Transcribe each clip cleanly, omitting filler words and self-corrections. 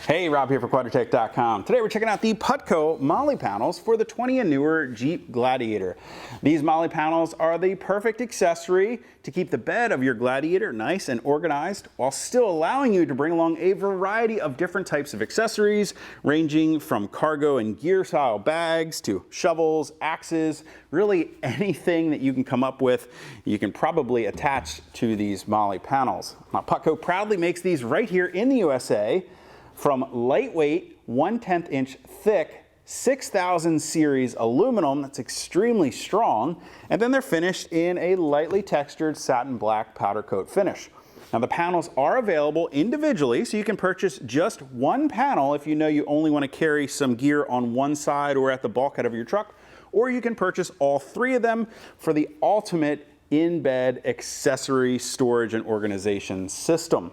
Hey, Rob here for Quadratec.com. Today we're checking out the Putco MOLLE Panels for the 20 and newer Jeep Gladiator. These MOLLE Panels are the perfect accessory to keep the bed of your Gladiator nice and organized while still allowing you to bring along a variety of different types of accessories, ranging from cargo and gear style bags to shovels, axes, really anything that you can come up with, you can probably attach to these MOLLE Panels. Now, Putco proudly makes these right here in the USA from lightweight 1/10 inch thick 6000 series aluminum that's extremely strong, and then they're finished in a lightly textured satin black powder coat finish. Now the panels are available individually, so you can purchase just one panel if you know you only want to carry some gear on one side or at the bulkhead of your truck, or you can purchase all three of them for the ultimate in-bed accessory storage and organization system.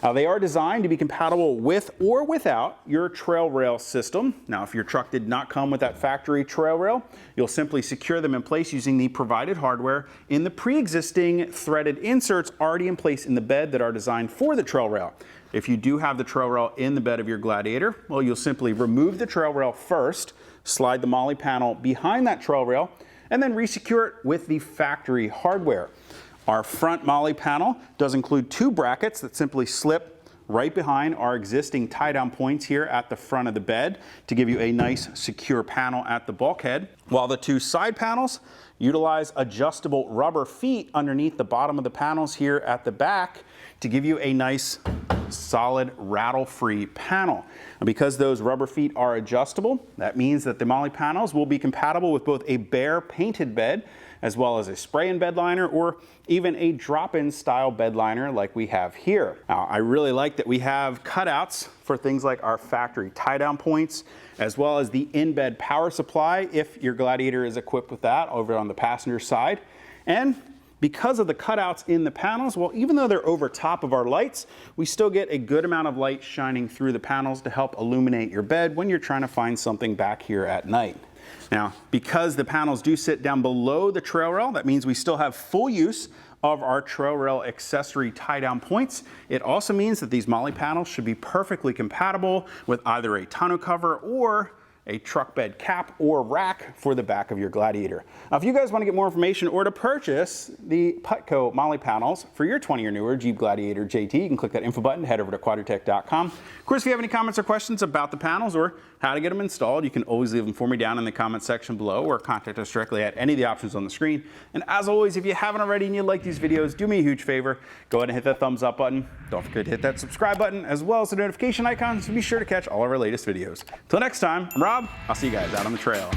Now, they are designed to be compatible with or without your trail rail system. Now, if your truck did not come with that factory trail rail, you'll simply secure them in place using the provided hardware in the pre-existing threaded inserts already in place in the bed that are designed for the trail rail. If you do have the trail rail in the bed of your Gladiator, well, you'll simply remove the trail rail first, slide the MOLLE panel behind that trail rail, and then resecure it with the factory hardware. Our front MOLLE panel does include two brackets that simply slip right behind our existing tie-down points here at the front of the bed to give you a nice secure panel at the bulkhead, while the two side panels utilize adjustable rubber feet underneath the bottom of the panels here at the back to give you a nice solid rattle-free panel. And because those rubber feet are adjustable, that means that the MOLLE panels will be compatible with both a bare painted bed as well as a spray-in bed liner or even a drop-in style bed liner like we have here. Now, I really like that we have cutouts for things like our factory tie-down points, as well as the in-bed power supply if your Gladiator is equipped with that over on the passenger side. And because of the cutouts in the panels, well, even though they're over top of our lights, we still get a good amount of light shining through the panels to help illuminate your bed when you're trying to find something back here at night. Now, because the panels do sit down below the trail rail, that means we still have full use of our trail rail accessory tie-down points. It also means that these MOLLE panels should be perfectly compatible with either a tonneau cover or a truck bed cap or rack for the back of your Gladiator. Now, if you guys want to get more information or to purchase the Putco MOLLE Panels for your 20 or newer Jeep Gladiator JT, you can click that info button, head over to Quadratec.com. Of course, if you have any comments or questions about the panels or how to get them installed, you can always leave them for me down in the comment section below or contact us directly at any of the options on the screen. And as always, if you haven't already and you like these videos, do me a huge favor, go ahead and hit that thumbs up button. Don't forget to hit that subscribe button as well as the notification icon so be sure to catch all of our latest videos. Till next time, I'm Rob. I'll see you guys out on the trail.